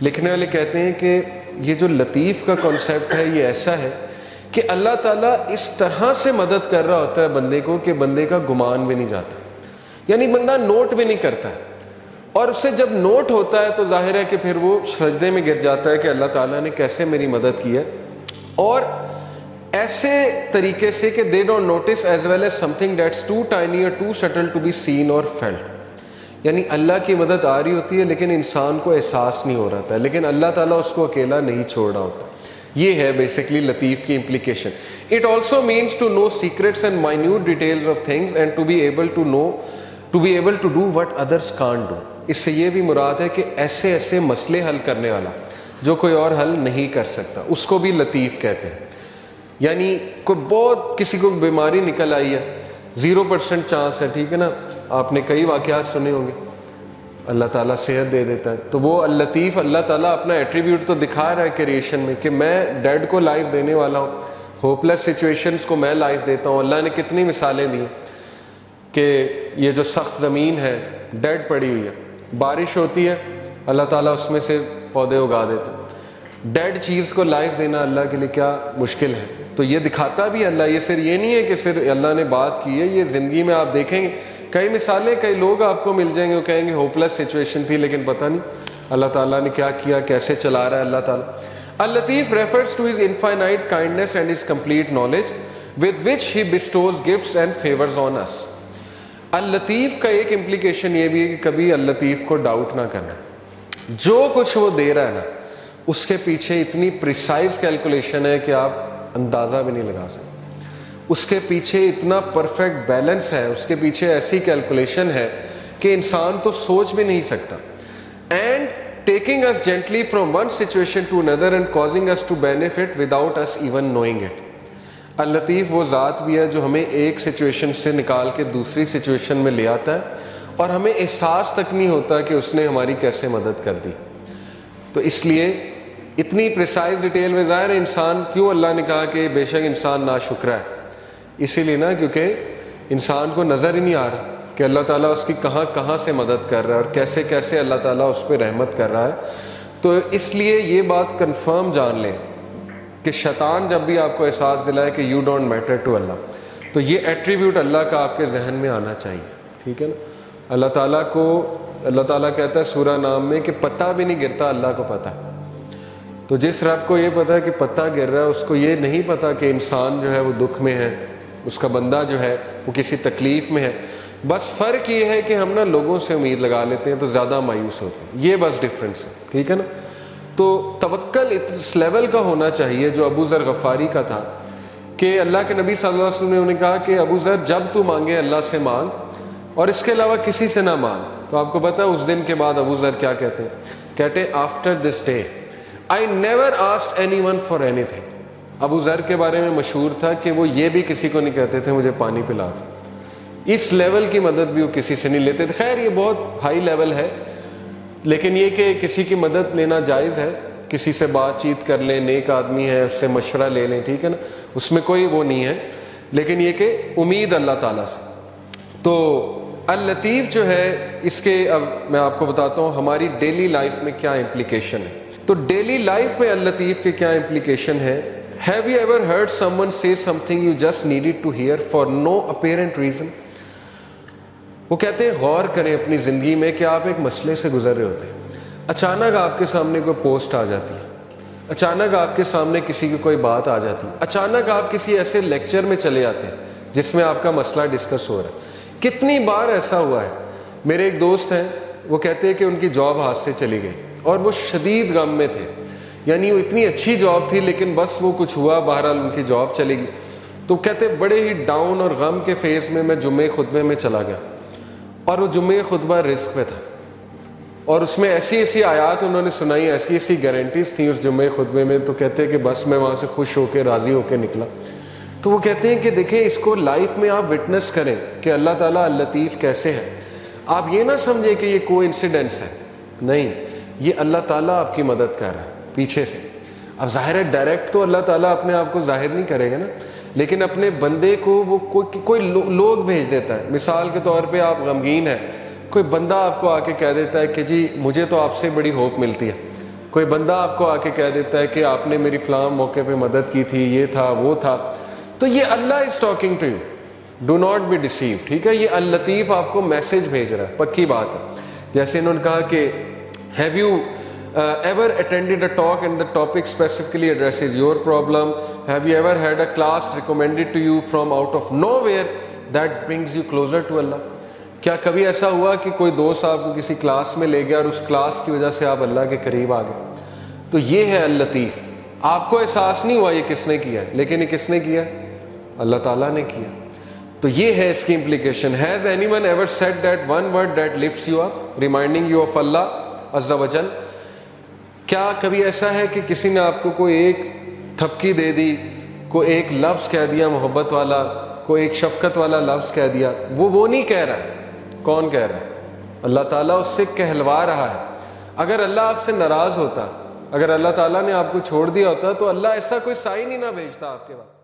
لکھنے والے کہتے ہیں کہ یہ جو لطیف کا کانسیپٹ ہے یہ ایسا ہے کہ اللہ تعالیٰ اس طرح سے مدد کر رہا ہوتا ہے بندے کو کہ بندے کا گمان بھی نہیں جاتا، یعنی بندہ نوٹ بھی نہیں کرتا ہے، اور اسے جب نوٹ ہوتا ہے تو ظاہر ہے کہ پھر وہ سجدے میں گر جاتا ہے کہ اللہ تعالیٰ نے کیسے میری مدد کی ہے، اور ایسے طریقے سے کہ they don't notice as well as something that's too tiny or too subtle to be seen or felt. یعنی اللہ کی مدد آ رہی ہوتی ہے لیکن انسان کو احساس نہیں ہو رہا تھا، لیکن اللہ تعالیٰ اس کو اکیلا نہیں چھوڑ رہا ہوتا. یہ ہے بیسکلی لطیف کی implication. It also means to know secrets and minute details of things and to be able to do what others can't do. اس سے یہ بھی مراد ہے کہ ایسے ایسے مسئلے حل کرنے والا جو کوئی اور حل نہیں کر سکتا، اس کو بھی لطیف کہتے ہیں. یعنی کوئی بہت کسی کو بیماری نکل آئی ہے، 0% چانس ہے، ٹھیک ہے نا، آپ نے کئی واقعات سنے ہوں گے، اللہ تعالیٰ صحت دے دیتا ہے. تو وہ اللطیف، اللہ تعالیٰ اپنا ایٹریبیوٹ تو دکھا رہا ہے کریشن میں کہ میں ڈیڈ کو لائف دینے والا ہوں، ہوپ لیس سچویشنز کو میں لائف دیتا ہوں. اللہ نے کتنی مثالیں دی کہ یہ جو سخت زمین ہے ڈیڈ پڑی ہوئی ہے، بارش ہوتی ہے اللہ تعالیٰ اس میں سے پودے اگا دیتا ہے. ڈیڈ چیز کو لائف دینا اللہ کے لیے کیا مشکل ہے. تو یہ دکھاتا بھی اللہ، یہ صرف یہ نہیں ہے کہ صرف اللہ نے بات کی ہے، یہ زندگی میں آپ دیکھیں گے کئی مثالیں، کئی لوگ آپ کو مل جائیں گے وہ کہیں گے ہوپ لیس سچویشن تھی لیکن پتہ نہیں اللہ تعالیٰ نے کیا کیا، کیسے چلا رہا ہے اللہ تعالیٰ. اللطیف refers to his infinite kindness and his complete knowledge with which he bestows gifts and favors on us. اللطیف کا ایک امپلیکیشن یہ بھی ہے کہ کبھی اللطیف کو ڈاؤٹ نہ کرنا، جو کچھ وہ دے رہا ہے نا اس کے پیچھے اتنی پریسائز کیلکولیشن ہے کہ آپ اندازہ بھی نہیں لگا سکتے. اس کے پیچھے اتنا پرفیکٹ بیلنس ہے، اس کے پیچھے ایسی کیلکولیشن ہے کہ انسان تو سوچ بھی نہیں سکتا. And taking us gently from one situation to another and causing us to benefit without us even knowing it. اللطیف وہ ذات بھی ہے جو ہمیں ایک سچویشن سے نکال کے دوسری سچویشن میں لے آتا ہے اور ہمیں احساس تک نہیں ہوتا کہ اس نے ہماری کیسے مدد کر دی. تو اس لیے اتنی پریسائز ڈیٹیل میں ظاہر ہے انسان، کیوں اللہ نے کہا کہ بے شک انسان ناشکر ہے، اسی لیے نا کیونکہ انسان کو نظر ہی نہیں آ رہا کہ اللہ تعالیٰ اس کی کہاں کہاں سے مدد کر رہا ہے اور کیسے کیسے اللہ تعالیٰ اس پہ رحمت کر رہا ہے. تو اس لیے یہ بات کنفرم جان لیں کہ شیطان جب بھی آپ کو احساس دلائے کہ یو ڈونٹ میٹر ٹو اللہ، تو یہ ایٹریبیوٹ اللہ کا آپ کے ذہن میں آنا چاہیے. ٹھیک ہے نا، اللہ تعالیٰ کو، اللہ تعالیٰ کہتا ہے سورہ نام میں کہ پتہ بھی نہیں گرتا، اللہ کو پتہ ہے. تو جس رب کو یہ پتہ ہے کہ پتہ گر رہا ہے، اس کو یہ نہیں پتہ کہ انسان جو ہے وہ دکھ میں ہے، اس کا بندہ جو ہے وہ کسی تکلیف میں ہے. بس فرق یہ ہے کہ ہم نا لوگوں سے امید لگا لیتے ہیں تو زیادہ مایوس ہوتے ہیں، یہ بس ڈفرینس ہے. ٹھیک ہے نا. تو توکل اس لیول کا ہونا چاہیے جو ابو ذر غفاری کا تھا کہ اللہ کے نبی صلی اللہ علیہ وسلم نے انہیں کہا کہ ابو ذر جب تو مانگے اللہ سے مانگ اور اس کے علاوہ کسی سے نہ مانگ. تو آپ کو پتہ ہے اس دن کے بعد ابو ذر کیا کہتے ہیں؟ کہتے ہیں after this day I never asked anyone for anything. ابو ذر کے بارے میں مشہور تھا کہ وہ یہ بھی کسی کو نہیں کہتے تھے مجھے پانی پلا دو، اس لیول کی مدد بھی وہ کسی سے نہیں لیتے تھے. خیر یہ بہت ہائی لیول ہے، لیکن یہ کہ کسی کی مدد لینا جائز ہے، کسی سے بات چیت کر لیں، نیک آدمی ہے اس سے مشورہ لے لیں، ٹھیک ہے نا، اس میں کوئی وہ نہیں ہے. لیکن یہ کہ امید اللہ تعالیٰ سے. تو اللطیف جو ہے اس کے اب میں آپ کو بتاتا ہوں ہماری ڈیلی لائف میں کیا امپلیکیشن ہے. تو ڈیلی لائف میں اللطیف کے کیا امپلیکیشن ہے؟ Have you ever heard someone say something you just needed to hear for no apparent reason? وہ کہتے ہیں غور کریں اپنی زندگی میں کہ آپ ایک مسئلے سے گزر رہے ہوتے ہیں، اچانک آپ کے سامنے کوئی پوسٹ آ جاتی ہے، اچانک آپ کے سامنے کسی کی کوئی بات آ جاتی ہے، اچانک آپ کسی ایسے لیکچر میں چلے جاتے ہیں جس میں آپ کا مسئلہ ڈسکس ہو رہا ہے. کتنی بار ایسا ہوا ہے. میرے ایک دوست ہیں، وہ کہتے ہیں کہ ان کی جاب ہاتھ سے چلی گئی اور وہ شدید غم میں تھے، یعنی وہ اتنی اچھی جاب تھی لیکن بس وہ کچھ ہوا، بہرحال ان کی جاب چلی گئی. تو کہتے بڑے ہی ڈاؤن اور غم کے فیز میں جمعے خطبے میں چلا گیا، اور وہ جمعے خطبہ رزق پہ تھا اور اس میں ایسی ایسی آیات انہوں نے سنائی، ایسی ایسی گارنٹیز تھیں اس جمعے خطبے میں. تو کہتے ہیں کہ بس میں وہاں سے خوش ہو کے راضی ہو کے نکلا. تو وہ کہتے ہیں کہ دیکھیں اس کو لائف میں آپ وٹنس کریں کہ اللہ تعالیٰ اللطیف کیسے ہے. آپ یہ نہ سمجھیں کہ یہ کوئی انسیڈنس ہے، نہیں، یہ اللہ تعالیٰ آپ کی مدد کر رہا ہے پیچھے سے. اب ظاہر ہے ڈائریکٹ تو اللہ تعالیٰ اپنے آپ کو ظاہر نہیں کرے گا نا، لیکن اپنے بندے کو وہ کوئی لوگ بھیج دیتا ہے. مثال کے طور پہ آپ غمگین ہیں، کوئی بندہ آپ کو آ کے کہہ دیتا ہے کہ جی مجھے تو آپ سے بڑی ہوپ ملتی ہے، کوئی بندہ آپ کو آ کے کہہ دیتا ہے کہ آپ نے میری فلاں موقع پہ مدد کی تھی، یہ تھا وہ تھا، تو یہ Allah is talking to you, do not be deceive, ٹھیک ہے؟ یہ اللطیف آپ کو میسج بھیج رہا ہے، پکی بات ہے۔ جیسے انہوں نے کہا کہ have you ever attended a talk and the topic specifically addresses your problem? Have you ever had a class recommended to you from out of nowhere that brings you closer to Allah? کیا کبھی ایسا ہوا کہ کوئی دوست آپ کو کسی کلاس میں لے گیا اور اس کلاس کی وجہ سے آپ اللہ کے قریب آ گئے؟ تو یہ ہے اللطیف۔ آپ کو احساس نہیں ہوا یہ کس نے کیا ہے، لیکن یہ کس نے کیا؟ اللہ تعالیٰ نے کیا۔ تو یہ ہے اس کی implication۔ Has anyone ever said that one word that lifts you up, reminding you of Allah عز و جل؟ کیا کبھی ایسا ہے کہ کسی نے آپ کو کوئی ایک تھپکی دے دی، کوئی ایک لفظ کہہ دیا محبت والا، کوئی ایک شفقت والا لفظ کہہ دیا؟ وہ نہیں کہہ رہا ہے، کون کہہ رہا ہے؟ اللہ تعالیٰ اس سے کہلوا رہا ہے۔ اگر اللہ آپ سے ناراض ہوتا، اگر اللہ تعالیٰ نے آپ کو چھوڑ دیا ہوتا تو اللہ ایسا کوئی سائن ہی نہ بھیجتا آپ کے بعد۔